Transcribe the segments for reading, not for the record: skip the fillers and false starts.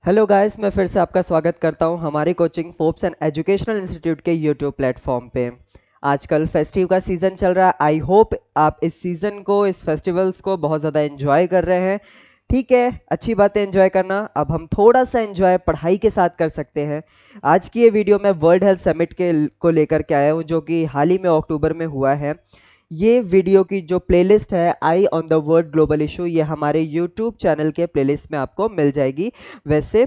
Hello guys, मैं फिर से आपका स्वागत करता हूं हमारी coaching Forbes and educational institute के यूट्यूब प्लेटफॉर्म पे। आजकल फेस्टिव का सीज़न चल रहा है। आई होप आप इस सीज़न को, इस फेस्टिवल्स को बहुत ज़्यादा एंजॉय कर रहे हैं। ठीक है, अच्छी बात है एंजॉय करना। अब हम थोड़ा सा एंजॉय पढ़ाई के साथ कर सकते हैं। आज की ये वीडियो मैं वर्ल्ड हेल्थ समिट के को लेकर के आया हूँ, जो कि हाल ही में अक्टूबर में हुआ है। ये वीडियो की जो प्लेलिस्ट है eye on the world global issue, ये हमारे यूट्यूब चैनल के प्लेलिस्ट में आपको मिल जाएगी। वैसे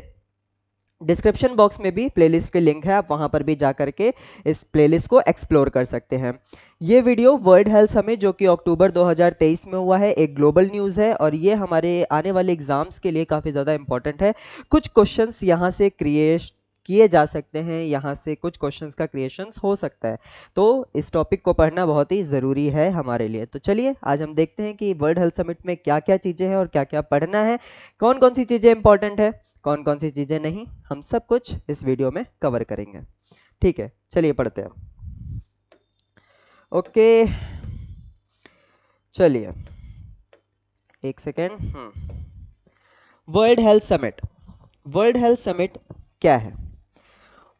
डिस्क्रिप्शन बॉक्स में भी प्लेलिस्ट के लिंक है, आप वहां पर भी जा करके इस प्लेलिस्ट को एक्सप्लोर कर सकते हैं। ये वीडियो वर्ल्ड हेल्थ समिट जो कि अक्टूबर 2023 में हुआ है, एक ग्लोबल न्यूज़ है और ये हमारे आने वाले एग्जाम्स के लिए काफ़ी ज़्यादा इंपॉर्टेंट है। कुछ क्वेश्चंस यहाँ से क्रिएट किए जा सकते हैं, यहाँ से कुछ क्वेश्चंस का क्रिएशंस हो सकता है, तो इस टॉपिक को पढ़ना बहुत ही ज़रूरी है हमारे लिए। तो चलिए आज हम देखते हैं कि वर्ल्ड हेल्थ समिट में क्या क्या चीज़ें हैं और क्या क्या पढ़ना है, कौन कौन सी चीज़ें इंपॉर्टेंट है, कौन कौन सी चीज़ें नहीं, हम सब कुछ इस वीडियो में कवर करेंगे। ठीक है, चलिए पढ़ते हैं। ओके, चलिए एक second. World health summit, world health summit क्या है?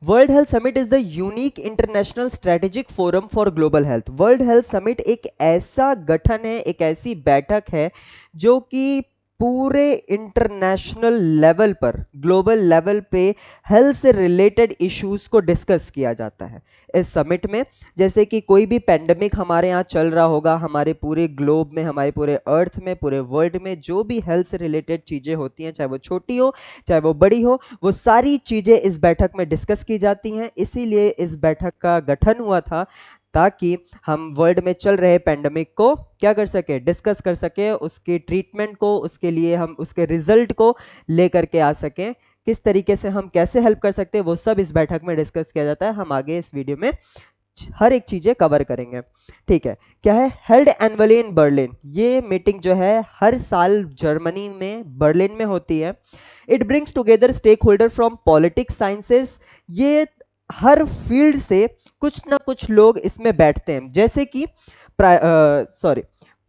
World health summit is the unique international strategic forum for global health. World health summit एक ऐसा गठन है, एक ऐसी बैठक है जो कि पूरे इंटरनेशनल लेवल पर, ग्लोबल लेवल पे हेल्थ से रिलेटेड इश्यूज को डिस्कस किया जाता है इस समिट में। जैसे कि कोई भी पेंडेमिक हमारे यहाँ चल रहा होगा, हमारे पूरे ग्लोब में, हमारे पूरे अर्थ में, पूरे वर्ल्ड में जो भी हेल्थ से रिलेटेड चीज़ें होती हैं, चाहे वो छोटी हो चाहे वो बड़ी हो, वो सारी चीज़ें इस बैठक में डिस्कस की जाती हैं। इसीलिए इस बैठक का गठन हुआ था ताकि हम वर्ल्ड में चल रहे पेंडेमिक को क्या कर सके, डिस्कस कर सके, उसके ट्रीटमेंट को, उसके लिए हम उसके रिजल्ट को लेकर के आ सकें, किस तरीके से हम कैसे हेल्प कर सकते हैं, वो सब इस बैठक में डिस्कस किया जाता है। हम आगे इस वीडियो में हर एक चीजें कवर करेंगे। ठीक है, क्या है? Held annually in Berlin. ये मीटिंग जो है हर साल जर्मनी में बर्लिन में होती है। It brings together stakeholder from politics sciences. ये हर फील्ड से कुछ ना कुछ लोग इसमें बैठते हैं, जैसे कि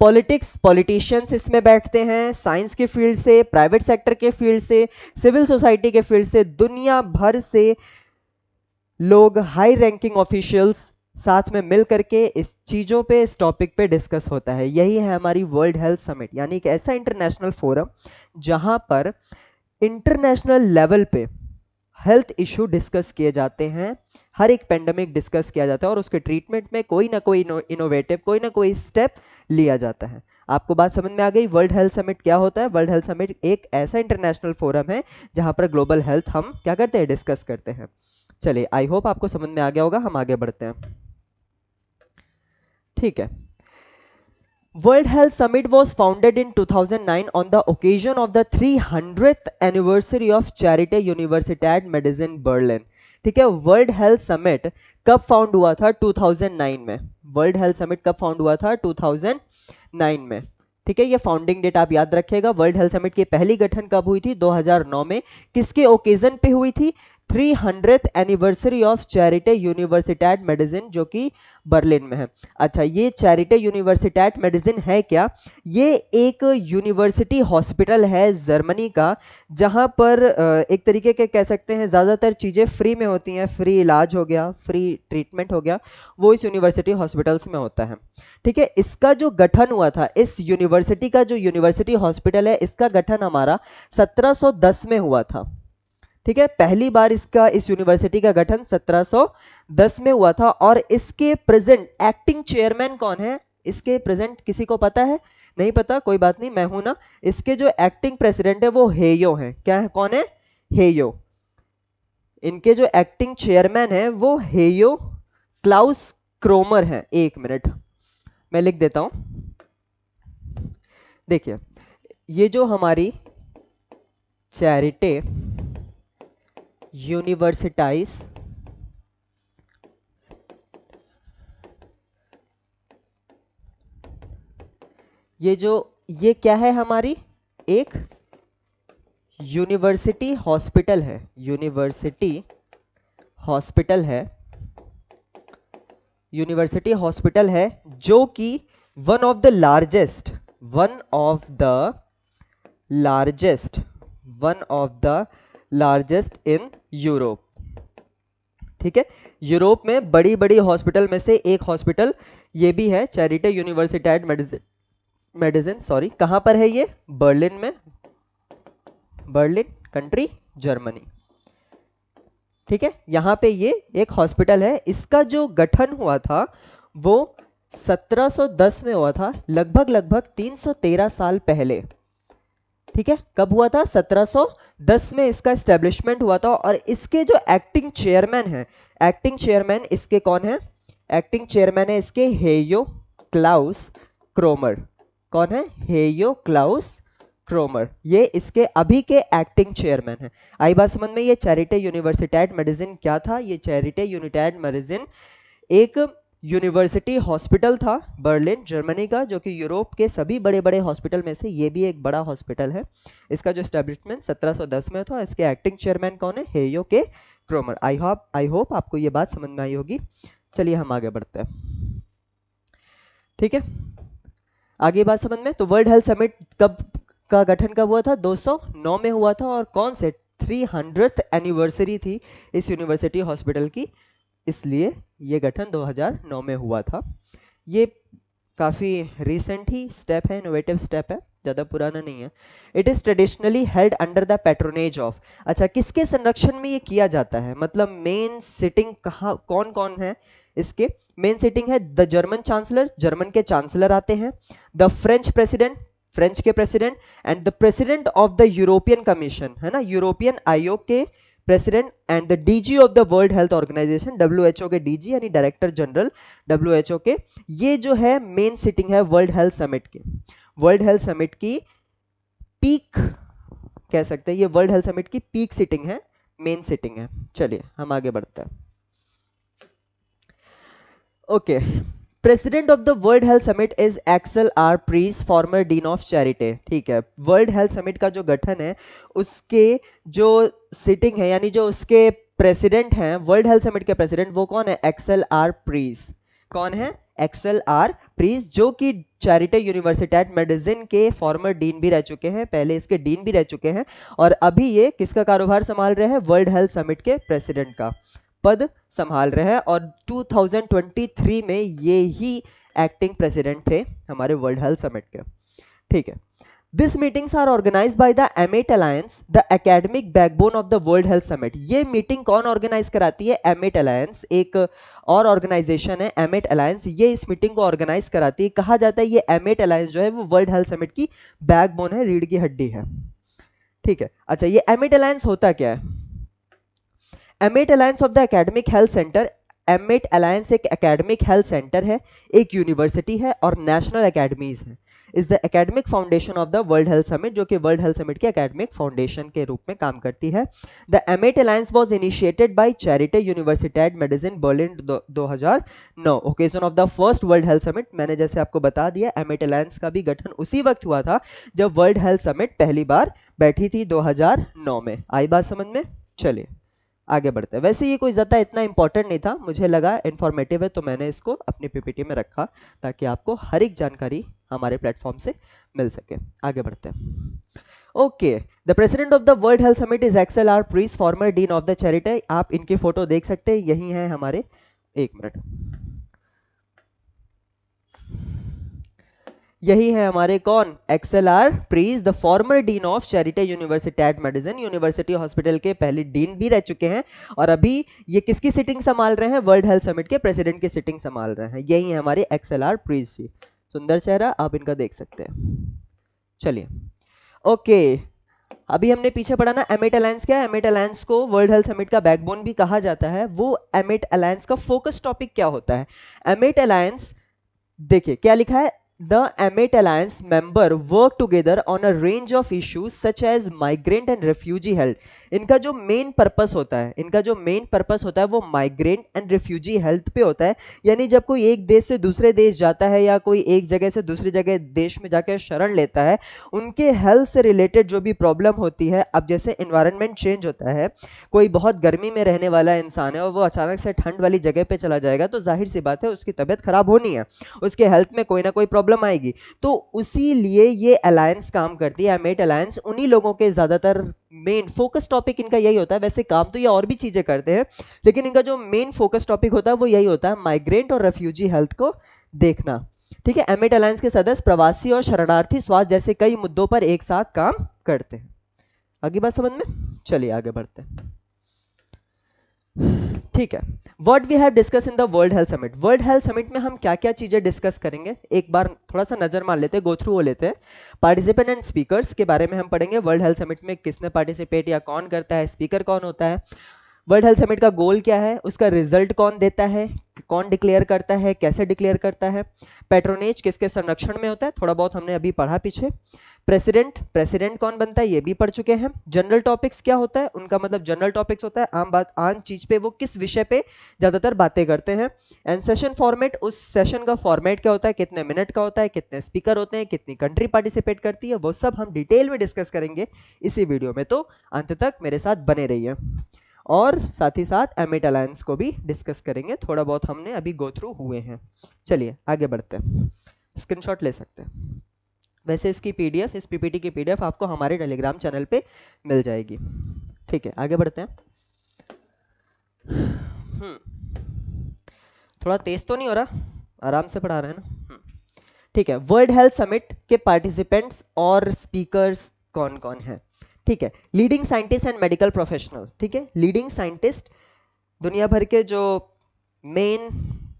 पॉलिटिक्स, पॉलिटिशियंस इसमें बैठते हैं, साइंस के फील्ड से, प्राइवेट सेक्टर के फील्ड से, सिविल सोसाइटी के फील्ड से, दुनिया भर से लोग, हाई रैंकिंग ऑफिशियल्स साथ में मिल करके इस चीज़ों पे, इस टॉपिक पे डिस्कस होता है। यही है हमारी वर्ल्ड हेल्थ समिट, यानी कि ऐसा इंटरनेशनल फोरम जहां पर इंटरनेशनल लेवल पे हेल्थ इशू डिस्कस किए जाते हैं, हर एक पेंडेमिक डिस्कस किया जाता है और उसके ट्रीटमेंट में कोई ना कोई इनोवेटिव, कोई ना कोई स्टेप लिया जाता है। आपको बात समझ में आ गई? वर्ल्ड हेल्थ समिट क्या होता है? वर्ल्ड हेल्थ समिट एक ऐसा इंटरनेशनल फोरम है जहां पर ग्लोबल हेल्थ हम क्या करते हैं, डिस्कस करते हैं। चलिए, आई होप आपको समझ में आ गया होगा, हम आगे बढ़ते हैं। ठीक है, World Health Summit was founded in 2009 on the occasion of the 300th anniversary of Charité Universität Medicine Berlin। ठीक है, वर्ल्ड हेल्थ समिट कब फाउंड हुआ था? 2009 में। वर्ल्ड हेल्थ समिट कब फाउंड हुआ था? 2009 में। ठीक है, ये फाउंडिंग डेट आप याद रखिएगा। वर्ल्ड हेल्थ समिट की पहली गठन कब हुई थी? 2009 में। किसके ओकेजन पे हुई थी? 300th anniversary of Charite Universitat medicine, जो कि बर्लिन में है। अच्छा, ये चैरिटे यूनिवर्सिटैट मेडिसिन है क्या? ये एक यूनिवर्सिटी हॉस्पिटल है जर्मनी का, जहां पर एक तरीके के कह सकते हैं ज़्यादातर चीज़ें फ्री में होती हैं। फ्री इलाज हो गया, फ्री ट्रीटमेंट हो गया, वो इस यूनिवर्सिटी हॉस्पिटल्स में होता है। ठीक है, इसका जो गठन हुआ था, इस यूनिवर्सिटी का जो यूनिवर्सिटी हॉस्पिटल है, इसका गठन हमारा 1710 में हुआ था। ठीक है, पहली बार इसका, इस यूनिवर्सिटी का गठन 1710 में हुआ था। और इसके प्रेजेंट एक्टिंग चेयरमैन कौन है? इसके प्रेजेंट किसी को पता है? नहीं पता, कोई बात नहीं, मैं हूं ना। इसके जो एक्टिंग प्रेसिडेंट है वो हेयो है। क्या है, कौन है? हेयो। इनके जो एक्टिंग चेयरमैन है वो हेयो क्लाउस क्रोमर है। एक मिनट, मैं लिख देता हूं। देखिए, ये जो हमारी चैरिटे यूनिवर्सिटाइज, ये क्या है हमारी? एक यूनिवर्सिटी हॉस्पिटल है। यूनिवर्सिटी हॉस्पिटल है, यूनिवर्सिटी हॉस्पिटल है जो कि one of the largest, one of the largest, one of the largest in Europe. ठीक है, यूरोप में बड़ी बड़ी हॉस्पिटल में से एक हॉस्पिटल ये भी है, चैरिटे यूनिवर्सिटैट मेडिसिन सॉरी, कहां पर है ये? बर्लिन में, बर्लिन कंट्री जर्मनी। ठीक है, यहां पे ये एक हॉस्पिटल है। इसका जो गठन हुआ था वो 1710 में हुआ था, लगभग 313 साल पहले। ठीक है, कब हुआ था? 1710 में इसका एस्टेब्लिशमेंट हुआ था। और इसके जो एक्टिंग चेयरमैन है, एक्टिंग चेयरमैन इसके कौन है? एक्टिंग चेयरमैन है इसके हेयो क्लाउस क्रोमर। कौन है? हेयो क्लाउस क्रोमर, ये इसके अभी के एक्टिंग चेयरमैन है। आई बात समझ में? ये चैरिटे यूनिवर्सिटैट मेडिसिन क्या था? ये चैरिटे यूनिवर्सिटैट मेडिसिन एक यूनिवर्सिटी हॉस्पिटल था बर्लिन जर्मनी का, जो कि यूरोप के सभी बड़े बड़े हॉस्पिटल में से ये भी एक बड़ा हॉस्पिटल है। इसका जो एस्टेब्लिशमेंट 1710 में था। इसके एक्टिंग चेयरमैन कौन है? हेयो के क्रोमर। आई होप आपको ये बात समझ में आई होगी। चलिए हम आगे बढ़ते हैं। ठीक है, आगे बात समझ में? तो वर्ल्ड हेल्थ समिट कब का गठन कब हुआ था? 209 में हुआ था। और कौन से 300th एनिवर्सरी थी इस यूनिवर्सिटी हॉस्पिटल की, इसलिए ये गठन 2009 में हुआ था। ये काफ़ी रिसेंट ही स्टेप है, इनोवेटिव स्टेप है, ज़्यादा पुराना नहीं है। It is traditionally held under the patronage of, अच्छा किसके संरक्षण में ये किया जाता है? मतलब मेन सिटिंग कहाँ, कौन कौन है इसके? मेन सिटिंग है द जर्मन चांसलर, जर्मन के चांसलर आते हैं, द फ्रेंच प्रेसिडेंट, फ्रेंच के president, and the president of the European commission, है ना, यूरोपियन आयोग के president, and the DG of the world health organisation, WHO के डीजी यानी डायरेक्टर जनरल डब्ल्यूएचओ के। ये जो है मेन सिटिंग है वर्ल्ड हेल्थ समिट की। वर्ल्ड हेल्थ समिट की पीक कह सकते हैं, ये वर्ल्ड हेल्थ समिट की पीक सिटिंग है, मेन सिटिंग है। चलिए हम आगे बढ़ते हैं। Okay, president of the world health summit is Axel R Pries, former dean of Charite. ठीक है, वर्ल्ड हेल्थ समिट का जो गठन है उसके जो सिटिंग है यानी जो उसके प्रेसिडेंट हैं, वर्ल्ड हेल्थ समिट के प्रेसिडेंट, वो कौन है? Axel R Pries. कौन है? एक्सेल आर प्रीज, जो कि चैरिटे यूनिवर्सिटैट मेडिसिन के फॉर्मर डीन भी रह चुके हैं, पहले इसके डीन भी रह चुके हैं। और अभी ये किसका कारोबार संभाल रहे हैं? वर्ल्ड हेल्थ समिट के प्रेसिडेंट का पद संभाल रहे हैं। और 2023 में ये ही एक्टिंग प्रेसिडेंट थे हमारे वर्ल्ड हेल्थ समिट के। ठीक है, this meetings are organised by the एमेट alliance, the academic backbone of the world health summit. ये मीटिंग कौन ऑर्गेनाइज कराती है? एमेट अलायंस, एक और ऑर्गेनाइजेशन है एमेट अलायंस, ये इस मीटिंग को ऑर्गेनाइज कराती है। कहा जाता है ये एमेट अलायंस जो है वो वर्ल्ड हेल्थ समिट की बैकबोन है, रीढ़ की हड्डी है। ठीक है, अच्छा ये एमेट अलायंस होता क्या है? M8 alliance of the academic health center, M8 alliance एक एकेडमिक हेल्थ सेंटर है, एक यूनिवर्सिटी है और नेशनल एकेडमीज है। Is the academic foundation of the world health summit, जो कि वर्ल्ड हेल्थ समिट के एकेडमिक फाउंडेशन के रूप में काम करती है। The एमेट alliance was initiated by Charite Universitat Medizin Berlin 2009, occasion of the first world health summit. मैंने जैसे आपको बता दिया एमेट अलायंस का भी गठन उसी वक्त हुआ था जब वर्ल्ड हेल्थ समिट पहली बार बैठी थी 2009 में। आई बात समझ में? चलिए आगे बढ़ते हैं। वैसे ये कोई ज़्यादा इतना इंपॉर्टेंट नहीं था, मुझे लगा इन्फॉर्मेटिव है तो मैंने इसको अपनी पीपीटी में रखा ताकि आपको हर एक जानकारी हमारे प्लेटफॉर्म से मिल सके। आगे बढ़ते हैं। Okay, the president of the world health summit is Axel R Pries, former dean of the Charite. आप इनकी फोटो देख सकते हैं, यही है हमारे, एक मिनट, यही है हमारे कौन? Axel R Pries, the former dean of Charite Universitat Medizin, university hospital के पहले डीन भी रह चुके हैं। और अभी ये किसकी सिटिंग संभाल रहे हैं? वर्ल्ड हेल्थ समिट के प्रेसिडेंट की सिटिंग संभाल रहे हैं। यही है हमारे एक्सेल आर प्रीज जी, सुंदर चेहरा, आप इनका देख सकते हैं। चलिए ओके, अभी हमने पीछे पढ़ा ना एमेट अलायंस क्या है? एमेट अलायंस को वर्ल्ड हेल्थ समिट का बैकबोन भी कहा जाता है। वो एमेट अलायंस का फोकस टॉपिक क्या होता है? एमेट अलायंस, देखिए क्या लिखा है, The AMET Alliance member work together on a range of issues such as migrant and refugee health। इनका जो मेन पर्पस होता है, इनका जो मेन पर्पस होता है वो माइग्रेंट एंड रिफ्यूजी हेल्थ पे होता है। यानी जब कोई एक देश से दूसरे देश जाता है या कोई एक जगह से दूसरी जगह देश में जाकर शरण लेता है, उनके हेल्थ से रिलेटेड जो भी प्रॉब्लम होती है, अब जैसे एनवायरनमेंट चेंज होता है, कोई बहुत गर्मी में रहने वाला इंसान है और वो अचानक से ठंड वाली जगह पे चला जाएगा तो जाहिर सी बात है उसकी तबीयत खराब होनी है, उसके हेल्थ में कोई ना कोई प्रॉब्लम प्रॉब्लम आएगी। तो उसी लिए ये अलायंस काम करती है, एमेट अलायंस। उन्हीं लोगों के ज़्यादातर मेन फोकस टॉपिक इनका यही होता है। वैसे काम तो ये और भी चीज़ें करते हैं, लेकिन इनका जो मेन फोकस टॉपिक होता है वो यही होता है, माइग्रेंट और रेफ्यूजी हेल्थ को देखना। ठीक है, एमेट अलायंस के सदस्य प्रवासी और शरणार्थी स्वास्थ्य जैसे कई मुद्दों पर एक साथ काम करते हैं। आगे बात समझ में? चलिए आगे बढ़ते हैं। ठीक है, what we have discuss in the world health summit. World health summit में हम क्या क्या चीजें डिस्कस करेंगे, एक बार थोड़ा सा नजर मार लेते हैं, गो थ्रू हो लेते हैं। पार्टिसिपेंट एंड स्पीकर्स के बारे में हम पढ़ेंगे। वर्ल्ड हेल्थ समिट में किसने पार्टिसिपेट या कौन करता है, स्पीकर कौन होता है, वर्ल्ड हेल्थ समिट का गोल क्या है, उसका रिजल्ट कौन देता है, कौन डिक्लेयर करता है, कैसे डिक्लेयर करता है, पैट्रोनेज किसके संरक्षण में होता है, थोड़ा बहुत हमने अभी पढ़ा पीछे। प्रेसिडेंट कौन बनता है ये भी पढ़ चुके हैं। जनरल टॉपिक्स क्या होता है, उनका मतलब जनरल टॉपिक्स होता है आम बात, आम चीज पे वो किस विषय पे ज्यादातर बातें करते हैं। एंड सेशन फॉर्मेट, उस सेशन का फॉर्मेट क्या होता है, कितने मिनट का होता है, कितने स्पीकर होते हैं, कितनी कंट्री पार्टिसिपेट करती है, वो सब हम डिटेल में डिस्कस करेंगे इसी वीडियो में। तो अंत तक मेरे साथ बने रहिए। और साथ ही साथ एमेट अलायंस को भी डिस्कस करेंगे, थोड़ा बहुत हमने अभी गो थ्रू हुए हैं। चलिए आगे बढ़ते हैं, स्क्रीनशॉट ले सकते हैं। वैसे इसकी पीडीएफ, इस पीपीटी की पीडीएफ आपको हमारे टेलीग्राम चैनल पे मिल जाएगी। ठीक है आगे बढ़ते हैं। थोड़ा तेज तो नहीं हो रहा, आराम से पढ़ा रहे हैं ना? ठीक है, वर्ल्ड हेल्थ समिट के पार्टिसिपेंट्स और स्पीकर्स कौन कौन है? ठीक है, leading scientist and medical professional. ठीक है, लीडिंग साइंटिस्ट दुनिया भर के जो मेन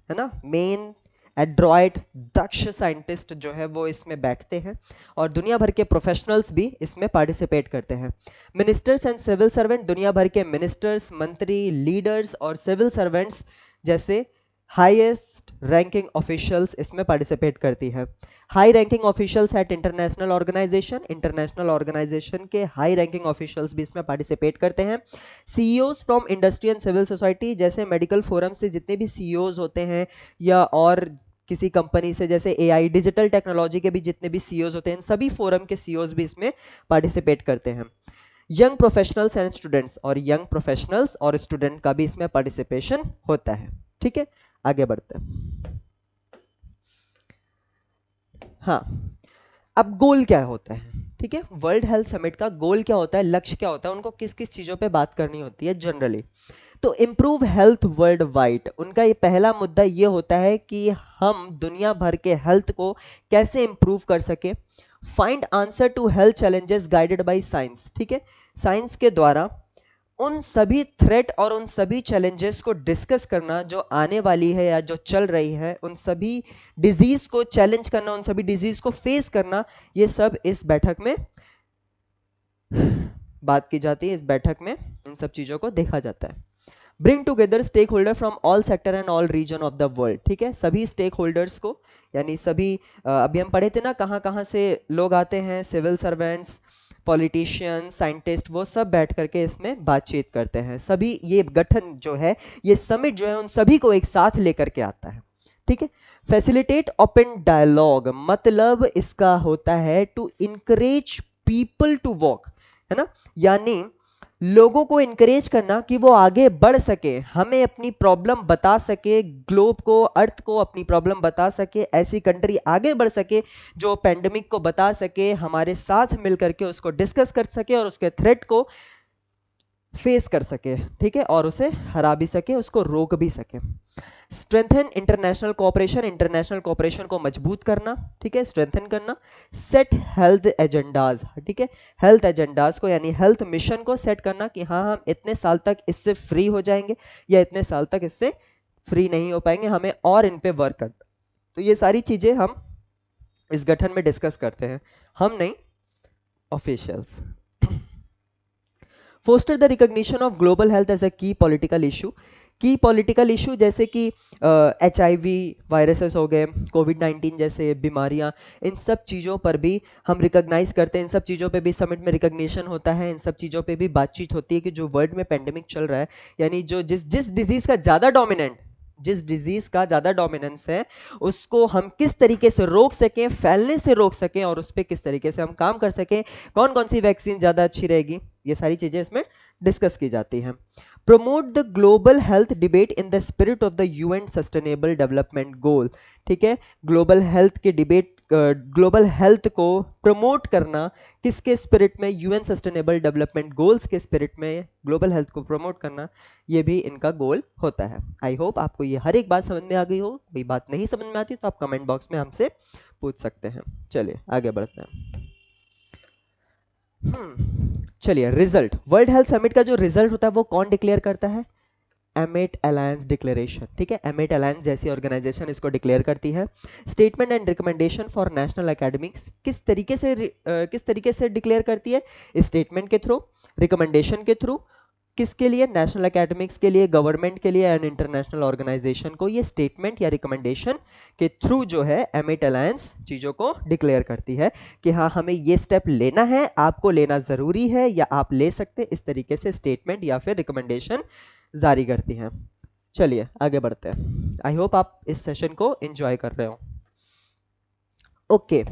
है ना, मेन एड्रॉइड दक्ष साइंटिस्ट जो है वो इसमें बैठते हैं, और दुनिया भर के प्रोफेशनल्स भी इसमें पार्टिसिपेट करते हैं। मिनिस्टर्स एंड सिविल सर्वेंट, दुनिया भर के मिनिस्टर्स, मंत्री, लीडर्स और सिविल सर्वेंट्स जैसे हाईएस्ट रैंकिंग ऑफिशियल्स इसमें पार्टिसिपेट करती है। High ranking officials at international organisation, international organisation के हाई रैंकिंग ऑफिशियल्स भी इसमें पार्टिसिपेट करते हैं। CEOs from industry and civil society, जैसे मेडिकल फोरम से जितने भी सीईओज होते हैं, या और किसी कंपनी से जैसे एआई डिजिटल टेक्नोलॉजी के भी जितने भी सीईओज होते हैं, सभी फोरम के सीईओज भी इसमें पार्टिसिपेट करते हैं। यंग प्रोफेशनल्स एंड स्टूडेंट्स, और यंग प्रोफेशनल्स और स्टूडेंट का भी इसमें पार्टिसिपेशन होता है। ठीक है आगे बढ़ते हैं। हाँ, अब गोल क्या होता है? ठीक है, वर्ल्ड हेल्थ समिट का गोल क्या होता है, लक्ष्य क्या होता है, उनको किस किस चीजों पे बात करनी होती है जनरली? तो इम्प्रूव हेल्थ वर्ल्ड वाइड, उनका ये पहला मुद्दा ये होता है कि हम दुनिया भर के हेल्थ को कैसे इम्प्रूव कर सके। Find answer to health challenges guided by science. ठीक है, साइंस के द्वारा उन सभी थ्रेट और उन सभी चैलेंजेस को डिस्कस करना जो आने वाली है या जो चल रही है, उन सभी डिजीज को चैलेंज करना, उन सभी डिजीज को फेस करना, ये सब इस बैठक में बात की जाती है। इस बैठक में इन सब चीजों को देखा जाता है। Bring together stakeholder from all sector and all region of the world. ठीक है, सभी स्टेक होल्डर्स को, यानी सभी अभी हम पढ़े थे ना कहाँ कहाँ से लोग आते हैं, सिविल सर्वेंट्स, पॉलिटिशियन, साइंटिस्ट, वो सब बैठ करके इसमें बातचीत करते हैं। सभी ये गठन जो है, ये समिट जो है, उन सभी को एक साथ लेकर के आता है। ठीक है, फैसिलिटेट ओपन डायलॉग, मतलब इसका होता है to encourage people to walk, है ना, यानी लोगों को इनकरेज करना कि वो आगे बढ़ सके, हमें अपनी प्रॉब्लम बता सके, ग्लोब को, अर्थ को अपनी प्रॉब्लम बता सके, ऐसी कंट्री आगे बढ़ सके जो पेंडेमिक को बता सके, हमारे साथ मिल करके उसको डिस्कस कर सके और उसके थ्रेट को फेस कर सके। ठीक है, और उसे हरा भी सके, उसको रोक भी सके। Strengthen international cooperation, international cooperation को मजबूत करना। ठीक है, स्ट्रेंथन करना। सेट हेल्थ एजेंडाज, ठीक है, हेल्थ एजेंडाज को यानी हेल्थ मिशन को सेट करना कि हाँ हम इतने साल तक इससे फ्री हो जाएंगे या इतने साल तक इससे फ्री नहीं हो पाएंगे, हमें और इन पे वर्क करना। तो ये सारी चीजें हम इस गठन में डिस्कस करते हैं, हम नहीं, officials. Foster the recognition of global health as a key political issue, key political issue जैसे कि HIV वायरसेस हो गए, कोविड-19 जैसे बीमारियां, इन सब चीज़ों पर भी हम रिकॉग्नाइज करते हैं, इन सब चीज़ों पे भी समिट में रिकॉग्निशन होता है, इन सब चीज़ों पे भी बातचीत होती है कि जो वर्ल्ड में पेंडेमिक चल रहा है, यानी जो जिस डिजीज़ का ज़्यादा डोमिनेंट, जिस डिजीज़ का ज़्यादा डोमिनेंस है, उसको हम किस तरीके से रोक सकें, फैलने से रोक सकें, और उस पर किस तरीके से हम काम कर सकें, कौन कौन सी वैक्सीन ज़्यादा अच्छी रहेगी, ये सारी चीज़ें इसमें डिस्कस की जाती हैं। Promote the global health debate in the spirit of the UN sustainable development goal, ठीक है, ग्लोबल हेल्थ के डिबेट, ग्लोबल हेल्थ को प्रमोट करना किसके स्पिरिट में, यूएन सस्टेनेबल डेवलपमेंट गोल्स के स्पिरिट में ग्लोबल हेल्थ को प्रमोट करना, ये भी इनका गोल होता है। आई होप आपको ये हर एक बात समझ में आ गई हो। कोई बात नहीं समझ में आती तो आप कमेंट बॉक्स में हमसे पूछ सकते हैं। चलिए आगे बढ़ते हैं। चलिए रिजल्ट, वर्ल्ड हेल्थ समिट का जो रिजल्ट होता है वो कौन डिक्लेयर करता है? M8 alliance declaration. ठीक है, एमेट अलायंस जैसी ऑर्गेनाइजेशन इसको डिक्लेयर करती है। Statement and recommendation for national academics किस तरीके से डिक्लेयर करती है? स्टेटमेंट के थ्रू, रिकमेंडेशन के थ्रू, किसके लिए? नेशनल एकेडमिक्स के लिए, गवर्नमेंट के लिए एंड इंटरनेशनल ऑर्गेनाइजेशन को ये स्टेटमेंट या रिकमेंडेशन के थ्रू जो है एमेट अलायंस चीज़ों को डिक्लेयर करती है कि हाँ हमें ये स्टेप लेना है, आपको लेना ज़रूरी है या आप ले सकते हैं। इस तरीके से स्टेटमेंट या फिर रिकमेंडेशन जारी करती हैं। चलिए आगे बढ़ते हैं। आई होप आप इस सेशन को एंजॉय कर रहे हो। ओके,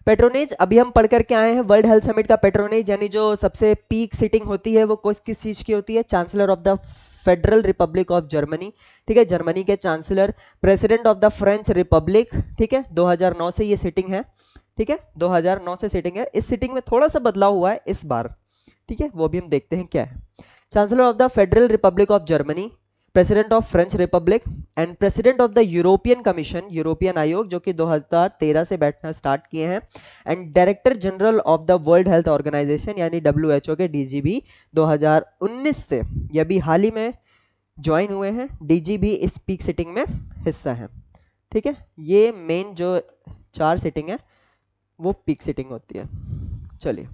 पेट्रोनेज अभी हम पढ़ करके आए हैं। वर्ल्ड हेल्थ समिट का पेट्रोनेज यानी जो सबसे पीक सिटिंग होती है वो किस चीज की होती है? Chancellor of the federal republic of Germany. ठीक है, जर्मनी के chancellor, president of the French Republic. ठीक है, 2009 से ये सिटिंग है। ठीक है, 2009 से सिटिंग है। इस सिटिंग में थोड़ा सा बदलाव हुआ है इस बार। ठीक है, वो भी हम देखते हैं क्या है। Chancellor of the federal republic of Germany, president of French republic and president of the European commission, European आयोग जो कि 2013 से बैठना स्टार्ट किए हैं, and director general of the world health organisation यानी WHO के DGB 2019 से, ये भी हाल ही में ज्वाइन हुए हैं। DGB इस पीक सिटिंग में हिस्सा है। ठीक है, ये मेन जो 4 सिटिंग है वो पीक सिटिंग होती है। चलिए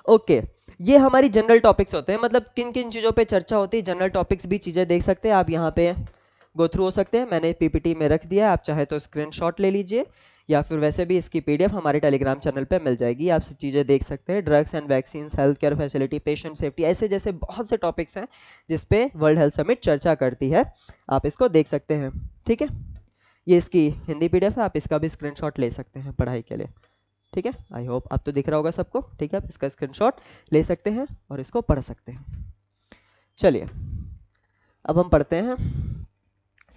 ओके, ये हमारी जनरल टॉपिक्स होते हैं, मतलब किन किन चीज़ों पे चर्चा होती है। जनरल टॉपिक्स भी चीज़ें देख सकते हैं आप, यहाँ पे गो थ्रू हो सकते हैं। मैंने PPT में रख दिया है, आप चाहे तो स्क्रीनशॉट ले लीजिए या फिर वैसे भी इसकी PDF हमारे टेलीग्राम चैनल पे मिल जाएगी, आप चीज़ें देख सकते हैं। Drugs and vaccine, health care facility, patient safety, ऐसे जैसे बहुत से टॉपिक्स हैं जिसपे वर्ल्ड हेल्थ समिट चर्चा करती है, आप इसको देख सकते हैं। ठीक है, ये इसकी हिंदी PDF है, आप इसका भी स्क्रीनशॉट ले सकते हैं पढ़ाई के लिए। ठीक है, आई होप अब तो दिख रहा होगा सबको। ठीक है, आप इसका स्क्रीनशॉट ले सकते हैं और इसको पढ़ सकते हैं। चलिए अब हम पढ़ते हैं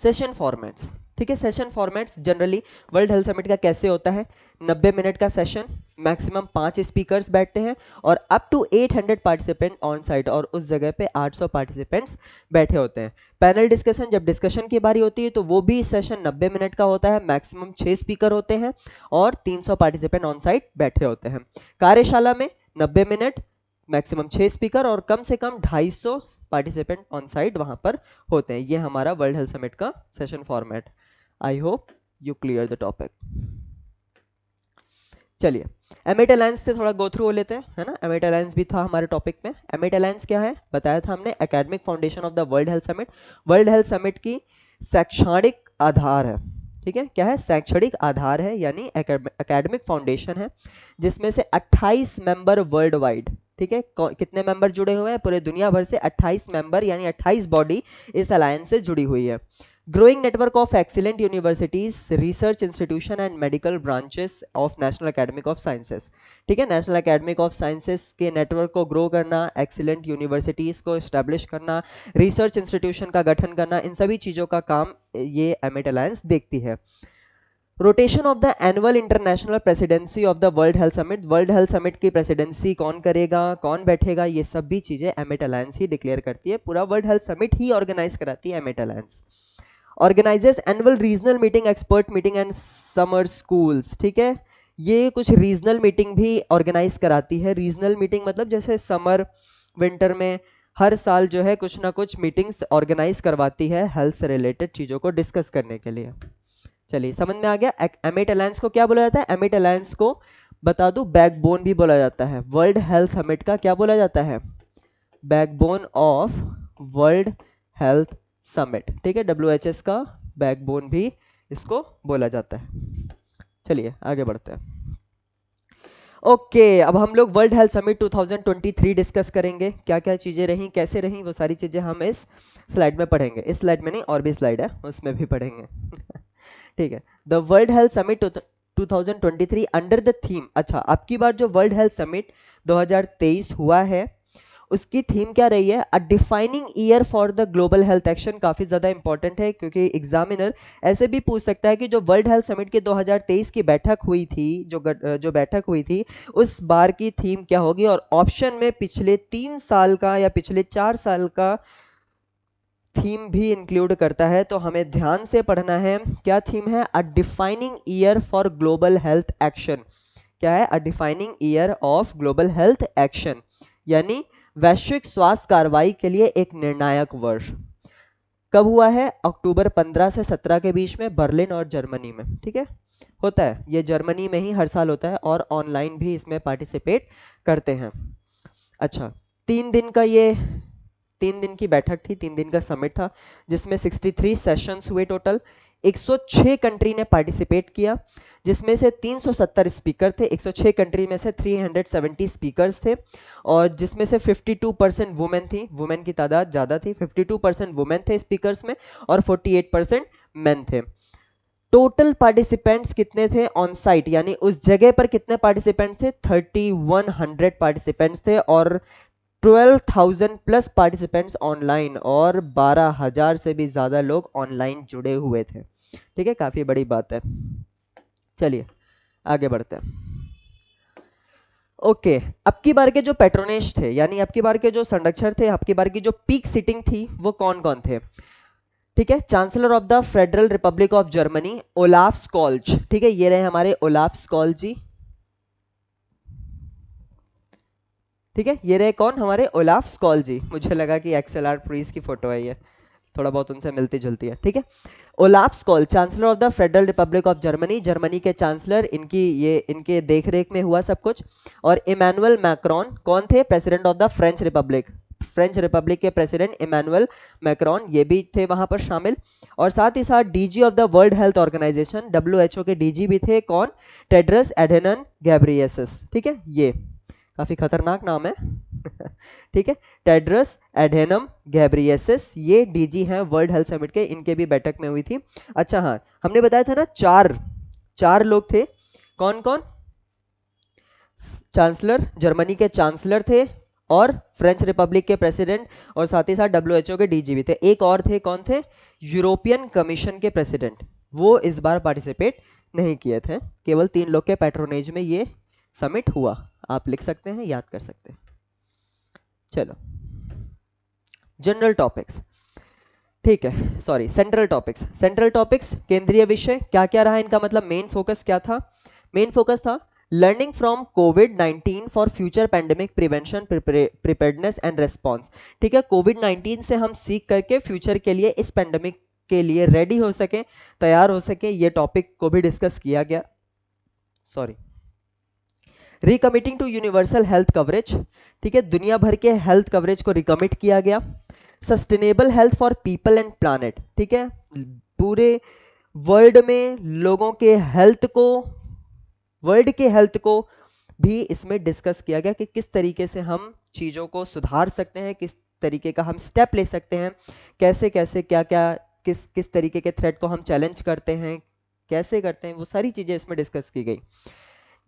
सेशन फॉर्मेट्स। ठीक है, session formats generally world health summit का कैसे होता है? 90 मिनट का सेशन, मैक्सिमम 5 स्पीकर्स बैठते हैं और up to 800 participant on site, और उस जगह पे 800 पार्टिसिपेंट्स बैठे होते हैं। पैनल डिस्कशन, जब डिस्कशन की बारी होती है तो वो भी सेशन 90 मिनट का होता है, मैक्सिमम 6 स्पीकर होते हैं और 300 पार्टिसिपेंट ऑन साइट बैठे होते हैं। कार्यशाला में 90 मिनट, मैक्सिमम 6 स्पीकर और कम से कम 250 पार्टिसिपेंट ऑन साइट वहां पर होते हैं। ये हमारा वर्ल्ड हेल्थ समिट का session format. I hope you clear the topic. चलिए एमेट अलायंस से थोड़ा गो थ्रू हो लेते हैं, है ना। एमेट अलायंस भी था हमारे टॉपिक में। एमेट अलायंस क्या है बताया था हमने, academic foundation of the world health summit. World health summit की शैक्षणिक आधार है। ठीक है, क्या है? शैक्षणिक आधार है, यानी एकेडमिक फाउंडेशन है, जिसमें से 28 मेंबर वर्ल्ड वाइड। ठीक है, कितने मेंबर जुड़े हुए हैं? पूरे दुनिया भर से 28 मेंबर यानी 28 बॉडी इस अलायंस से जुड़ी हुई है। Growing network of excellent universities, research institution and medical branches of national academic of sciences. ठीक है, नेशनल एकेडमिक ऑफ साइंसेस के नेटवर्क को ग्रो करना, एक्सीलेंट यूनिवर्सिटीज को इस्टेब्लिश करना, रिसर्च इंस्टीट्यूशन का गठन करना, इन सभी चीज़ों का काम ये एमेट अलायंस देखती है। Rotation of the annual international presidency of the world health summit, world health summit की प्रेसिडेंसी कौन करेगा, कौन बैठेगा, ये सब भी चीज़ें एमेट अलायंस ही डिक्लेयर करती है। पूरा वर्ल्ड हेल्थ समिट ही ऑर्गेनाइज कराती है M8 alliance. Organises annual regional meeting, expert meeting and summer schools. ठीक है, ये कुछ रीजनल मीटिंग भी ऑर्गेनाइज कराती है। रीजनल मीटिंग मतलब जैसे समर विंटर में हर साल जो है कुछ ना कुछ मीटिंग्स ऑर्गेनाइज करवाती है हेल्थ से रिलेटेड चीज़ों को डिस्कस करने के लिए। चलिए समझ में आ गया। एमेट अलायंस को क्या बोला जाता है? एमेट अलायंस को बता दूं बैकबोन भी बोला जाता है। वर्ल्ड हेल्थ समिट का क्या बोला जाता है? Backbone of world health summit. ठीक है, WHS का बैकबोन भी इसको बोला जाता है। चलिए आगे बढ़ते हैं। ओके, अब हम लोग वर्ल्ड हेल्थ समिट 2023 डिस्कस करेंगे। क्या क्या चीज़ें रहीं, कैसे रहीं, वो सारी चीज़ें हम इस स्लाइड में पढ़ेंगे। इस स्लाइड में नहीं, और भी स्लाइड है, उसमें भी पढ़ेंगे। ठीक है, the world health summit 2023 under the theme. अच्छा, अब की बार जो वर्ल्ड हेल्थ समिट 2023 हुआ है उसकी थीम क्या रही है, a defining year for the global health action. काफ़ी ज़्यादा इंपॉर्टेंट है क्योंकि एग्जामिनर ऐसे भी पूछ सकता है कि जो वर्ल्ड हेल्थ समिट की 2023 की बैठक हुई थी, जो बैठक हुई थी, उस बार की थीम क्या होगी, और ऑप्शन में पिछले 3 साल का या पिछले 4 साल का थीम भी इंक्लूड करता है। तो हमें ध्यान से पढ़ना है, क्या थीम है, a defining year for global health action. क्या है, a defining year of global health action, यानी वैश्विक स्वास्थ्य कार्रवाई के लिए एक निर्णायक वर्ष। कब हुआ है, अक्टूबर 15 से 17 के बीच में, बर्लिन और जर्मनी में। ठीक है, होता है ये जर्मनी में ही हर साल होता है, और ऑनलाइन भी इसमें पार्टिसिपेट करते हैं। अच्छा, 3 दिन का ये 3 दिन की बैठक थी, 3 दिन का समिट था, जिसमें 63 सेशंस हुए टोटल। 106 कंट्री ने पार्टिसिपेट किया, जिसमें से 370 स्पीकर थे। 106 कंट्री में से 370 स्पीकर्स थे, और जिसमें से 52% वुमेन थी। वुमेन की तादाद ज़्यादा थी, 52% वुमेन थे स्पीकर्स में, और 48% मेन थे। टोटल पार्टिसिपेंट्स कितने थे ऑन साइट, यानी उस जगह पर कितने पार्टिसिपेंट्स थे, 3100 पार्टिसिपेंट्स थे, और 12,000 प्लस पार्टिसिपेंट्स ऑनलाइन, और 12,000 से भी ज़्यादा लोग ऑनलाइन जुड़े हुए थे। ठीक है, काफ़ी बड़ी बात है। चलिए आगे बढ़ते हैं। ओके, अब की बार के जो पेट्रोनेज थे, यानी अब की बार के जो संरक्षक थे, अब की बार की जो पीक सिटिंग थी, वो कौन कौन थे। ठीक है, chancellor of the federal republic of Germany Olaf Scholz. ठीक है, ये रहे हमारे ओलाफ स्कॉल्ज जी। ठीक है, ये रहे कौन, हमारे ओलाफ स्कॉल जी। मुझे लगा कि एक्सएलआर प्रीस की फोटो है ये, थोड़ा बहुत उनसे मिलती जुलती है। ठीक है, Olaf Scholz, chancellor of the federal republic of Germany, Germany के चांसलर, इनके देखरेख में हुआ सब कुछ। और इमैनुअल मैक्रॉन कौन थे, president of the French Republic, French Republic के प्रेसिडेंट इमैनुअल मैक्रॉन, ये भी थे वहां पर शामिल। और साथ ही साथ DG of the world health organisation, WHO के डीजी भी थे, कौन, टेड्रस एडेनन गैब्रियेसस। ठीक है, ये काफी खतरनाक नाम है। ठीक है, टेड्रस एडेनम गैब्रियेसस, ये डीजी हैं वर्ल्ड हेल्थ समिट के, इनके भी बैठक में हुई थी। अच्छा हाँ, हमने बताया था ना, चार लोग थे, कौन कौन, चांसलर, जर्मनी के चांसलर थे, और फ्रेंच रिपब्लिक के प्रेसिडेंट, और साथ ही साथ डब्ल्यूएचओ के डीजी भी थे। एक और थे, कौन थे, यूरोपियन कमीशन के प्रेसिडेंट, वो इस बार पार्टिसिपेट नहीं किए थे। केवल 3 लोग के पैट्रोनेज में ये समिट हुआ। आप लिख सकते हैं, याद कर सकते हैं। चलो, जनरल टॉपिक्स, ठीक है, sorry, central topics. Central topics, केंद्रीय विषय क्या क्या रहा इनका, मतलब मेन फोकस क्या था, मेन फोकस था learning from covid for future pandemic prevention, preparedness and response. ठीक है, कोविड-19 से हम सीख करके फ्यूचर के लिए, इस पैंडेमिक के लिए रेडी हो सके, तैयार हो सके, ये टॉपिक को भी डिस्कस किया गया। Sorry, recommitting to universal health coverage. ठीक है, दुनिया भर के हेल्थ कवरेज को रिकमिट किया गया। Sustainable health for people and planet. ठीक है, पूरे वर्ल्ड में लोगों के हेल्थ को, वर्ल्ड के हेल्थ को भी इसमें डिस्कस किया गया कि किस तरीके से हम चीज़ों को सुधार सकते हैं, किस तरीके का हम स्टेप ले सकते हैं, कैसे कैसे क्या क्या किस किस तरीके के थ्रेट को हम चैलेंज करते हैं, कैसे करते हैं, वो सारी चीज़ें इसमें डिस्कस की गई।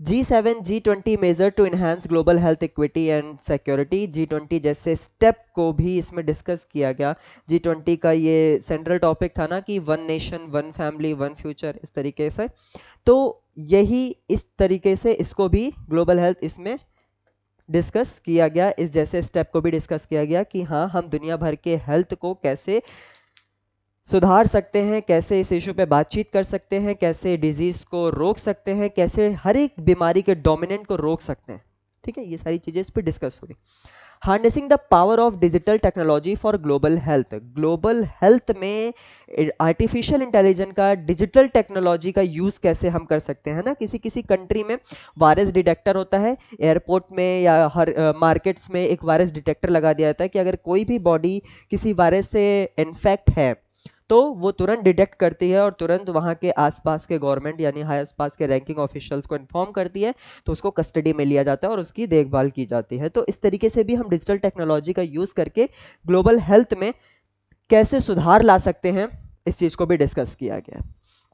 G7 G20 measure to enhance global health equity and security. G20 जैसे स्टेप को भी इसमें डिस्कस किया गया। G20 का ये सेंट्रल टॉपिक था ना कि one nation one family one future, इस तरीके से, तो यही इस तरीके से इसको भी ग्लोबल हेल्थ इसमें डिस्कस किया गया। इस जैसे स्टेप को भी डिस्कस किया गया कि हाँ, हम दुनिया भर के हेल्थ को कैसे सुधार सकते हैं, कैसे इस इशू पे बातचीत कर सकते हैं, कैसे डिजीज को रोक सकते हैं, कैसे हर एक बीमारी के डोमिनेंट को रोक सकते हैं। ठीक है, ये सारी चीजें इस पे डिस्कस हुई। Harnessing the power of digital technology for global health. Global health में आर्टिफिशियल इंटेलिजेंस का, डिजिटल टेक्नोलॉजी का यूज कैसे हम कर सकते हैं ना। किसी किसी कंट्री में वायरस डिटेक्टर होता है, एयरपोर्ट में या हर मार्केट्स में एक वायरस डिटेक्टर लगा दिया जाता है कि अगर कोई भी बॉडी किसी वायरस से इन्फेक्ट है तो वो तुरंत डिटेक्ट करती है और तुरंत वहाँ के आसपास के गवर्नमेंट यानी आसपास के रैंकिंग ऑफिशियल्स को इन्फॉर्म करती है, तो उसको कस्टडी में लिया जाता है और उसकी देखभाल की जाती है। तो इस तरीके से भी हम डिजिटल टेक्नोलॉजी का यूज़ करके ग्लोबल हेल्थ में कैसे सुधार ला सकते हैं, इस चीज़ को भी डिस्कस किया गया।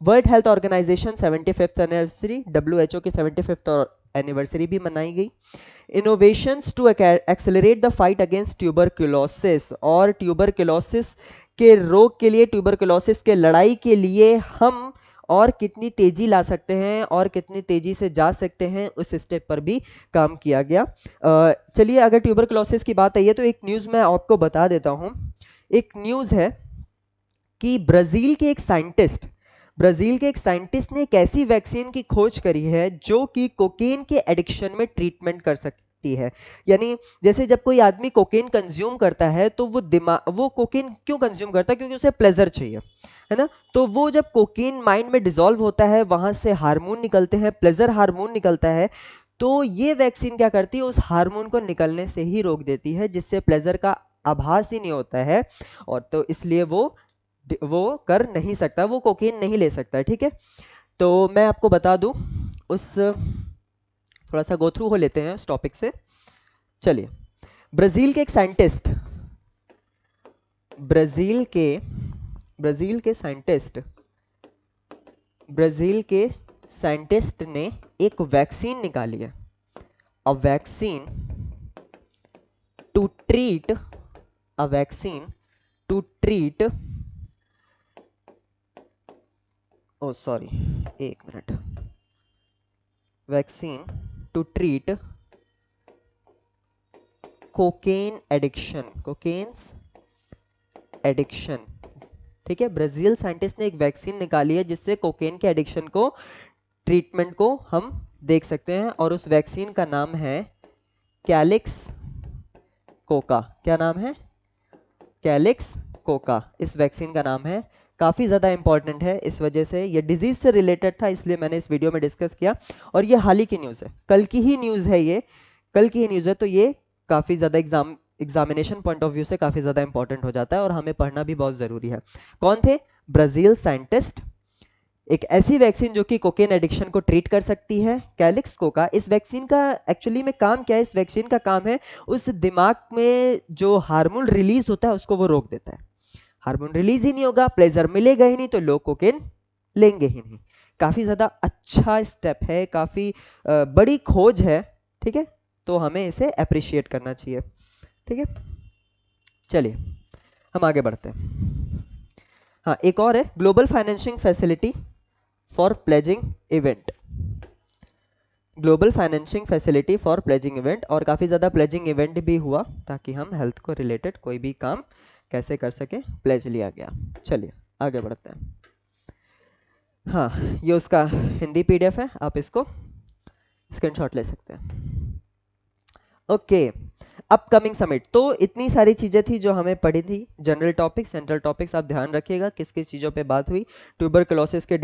World health organisation 75th anniversary, WHO की 75th एनिवर्सरी भी मनाई गई। Innovations to accelerate the fight against tuberculosis, और ट्यूबरक्लोसिस के रोग के लिए, ट्यूबरक्लोसिस के लड़ाई के लिए हम और कितनी तेजी ला सकते हैं और कितनी तेजी से जा सकते हैं, उस स्टेप पर भी काम किया गया। चलिए, अगर ट्यूबरक्लोसिस की बात आई है तो एक न्यूज़ मैं आपको बता देता हूँ। एक न्यूज़ है कि ब्राज़ील के एक साइंटिस्ट ने एक ऐसी वैक्सीन की खोज करी है जो कि कोकेन के एडिक्शन में ट्रीटमेंट कर सकती है। यानी जैसे जब कोई आदमी कोकेन कंज्यूम करता है तो वो कोकेन क्यों कंज्यूम करता है? क्योंकि उसे प्लेजर चाहिए, है ना। तो वो जब कोकेन माइंड में डिसॉल्व होता है, वहां से हार्मोन निकलते हैं, प्लेजर हार्मोन निकलता है, तो ये वैक्सीन क्या करती है, उस हार्मोन को निकलने से ही रोक देती है, जिससे प्लेजर का आभास ही नहीं होता है, और तो इसलिए वो कर नहीं सकता, वो कोकेन नहीं ले सकता है, ठीक है। तो मैं आपको बता दूं, उस थोड़ा सा गो थ्रू हो लेते हैं उस टॉपिक से। चलिए, ब्राजील के एक साइंटिस्ट ब्राजील के ब्राजील के साइंटिस्ट ब्राजील के साइंटिस्ट ने एक वैक्सीन निकाली है, a vaccine to treat oh sorry, एक minute, vaccine to treat cocaine addiction, ठीक है। ब्राजील साइंटिस्ट ने एक वैक्सीन निकाली है जिससे कोकेन के एडिक्शन को, ट्रीटमेंट को हम देख सकते हैं, और उस वैक्सीन का नाम है कैलिक्स कोका। क्या नाम है? कैलिक्स कोका, इस वैक्सीन का नाम है। काफ़ी ज़्यादा इंपॉर्टेंट है, इस वजह से ये डिजीज से रिलेटेड था, इसलिए मैंने इस वीडियो में डिस्कस किया। और ये हाल ही की न्यूज़ है, कल की ही न्यूज़ है, ये कल की ही न्यूज़ है, तो ये काफ़ी ज़्यादा एग्जामिनेशन पॉइंट ऑफ व्यू से काफ़ी ज़्यादा इंपॉर्टेंट हो जाता है और हमें पढ़ना भी बहुत ज़रूरी है। कौन थे? ब्राज़ील साइंटिस्ट, एक ऐसी वैक्सीन जो कि कोकेन एडिक्शन को ट्रीट कर सकती है, कैलिक्स कोका। इस वैक्सीन का एक्चुअली में काम क्या है? इस वैक्सीन का काम है उस दिमाग में जो हार्मोन रिलीज होता है उसको वो रोक देता है। हार्मोन रिलीज ही नहीं होगा, प्लेजर मिलेगा ही नहीं, तो लोग कोकेन लेंगे ही नहीं। काफ़ी ज़्यादा अच्छा स्टेप है, काफ़ी बड़ी खोज है, ठीक है, तो हमें इसे अप्रिशिएट करना चाहिए, ठीक है। चलिए, हम आगे बढ़ते हैं। हाँ, एक और है, global financing facility for pledging event, global financing facility for pledging event, और काफ़ी ज़्यादा प्लेजिंग इवेंट भी हुआ ताकि हम हेल्थ को रिलेटेड कोई भी काम कैसे कर सके, प्लेज लिया गया। चलिए आगे बढ़ते हैं। हाँ, ये उसका हिंदी पीडीएफ है, आप इसको स्क्रीनशॉट ले सकते हैं। ओके, अपकमिंग समिट, तो इतनी सारी चीज़ें थी जो हमें पढ़ी थी, जनरल टॉपिक्स, सेंट्रल टॉपिक्स, आप ध्यान रखिएगा किस किस चीज़ों पे बात हुई। ट्यूबरक्लोसिस के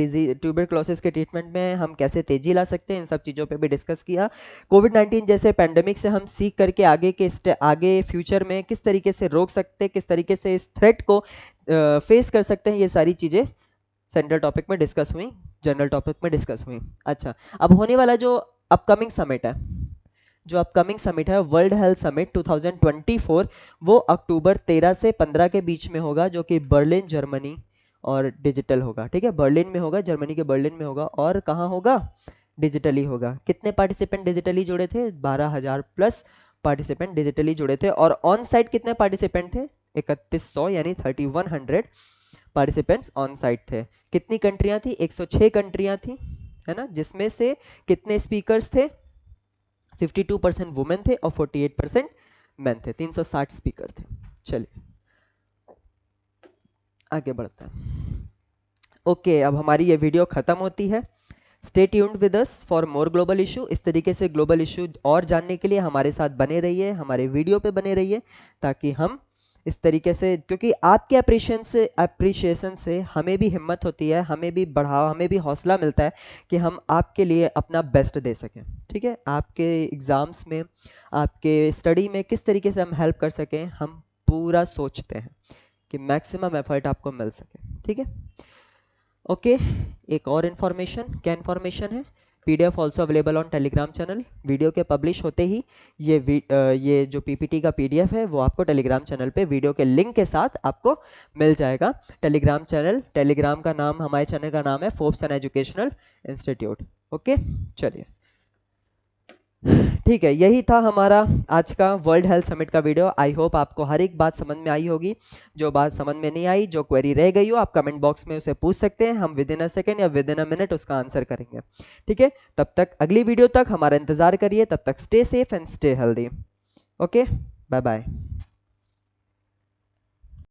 ट्रीटमेंट में हम कैसे तेजी ला सकते हैं, इन सब चीज़ों पे भी डिस्कस किया। कोविड-19 जैसे पैंडेमिक से हम सीख करके आगे फ्यूचर में किस तरीके से रोक सकते हैं, किस तरीके से इस थ्रेट को फेस कर सकते हैं, ये सारी चीज़ें सेंट्रल टॉपिक में डिस्कस हुई, जनरल टॉपिक में डिस्कस हुई। अच्छा, अब होने वाला जो अपकमिंग समिट है, वर्ल्ड हेल्थ समिट 2024, वो अक्टूबर 13 से 15 के बीच में होगा, जो कि बर्लिन जर्मनी और डिजिटल होगा, ठीक है। बर्लिन में होगा, जर्मनी के बर्लिन में होगा, और कहाँ होगा? डिजिटली होगा। कितने पार्टिसिपेंट डिजिटली जुड़े थे? 12,000 प्लस पार्टिसिपेंट डिजिटली जुड़े थे, और ऑन साइट कितने पार्टिसिपेंट थे? 3100, यानी 3100 पार्टिसिपेंट्स ऑन साइट थे। कितनी कंट्रियां थी? 106 कंट्रियां थी, है ना, जिसमें से कितने स्पीकर्स थे? 52% वुमेन थे और 48% मैन थे, 360 स्पीकर थे। चलिए आगे बढ़ते हैं। ओके, अब हमारी ये वीडियो खत्म होती है। Stay tuned with us for more global issue. इस तरीके से ग्लोबल इशू और जानने के लिए हमारे साथ बने रहिए, हमारे वीडियो पे बने रहिए, ताकि हम इस तरीके से, क्योंकि आपके अप्रिशिएशन से हमें भी हिम्मत होती है, हमें भी बढ़ावा, हमें भी हौसला मिलता है कि हम आपके लिए अपना बेस्ट दे सकें, ठीक है। आपके एग्ज़ाम्स में, आपके स्टडी में किस तरीके से हम हेल्प कर सकें, हम पूरा सोचते हैं कि मैक्सिमम एफर्ट आपको मिल सके, ठीक है। ओके, एक और इन्फॉर्मेशन, क्या इन्फॉर्मेशन है? PDF also available on Telegram channel. Video के पब्लिश होते ही ये जो PPT का PDF है वो आपको टेलीग्राम चैनल पे वीडियो के लिंक के साथ आपको मिल जाएगा। टेलीग्राम का नाम, हमारे चैनल का नाम है Forbes and educational institute. Okay, चलिए ठीक है, यही था हमारा आज का वर्ल्ड हेल्थ समिट का वीडियो। आई होप आपको हर एक बात समझ में आई होगी। जो बात समझ में नहीं आई, जो क्वेरी रह गई हो, आप कमेंट बॉक्स में उसे पूछ सकते हैं, हम विद इन अ सेकेंड या विद इन अ मिनट उसका आंसर करेंगे। ठीक है, तब तक अगली वीडियो तक हमारा इंतजार करिए, तब तक stay safe and stay healthy. Okay, bye bye.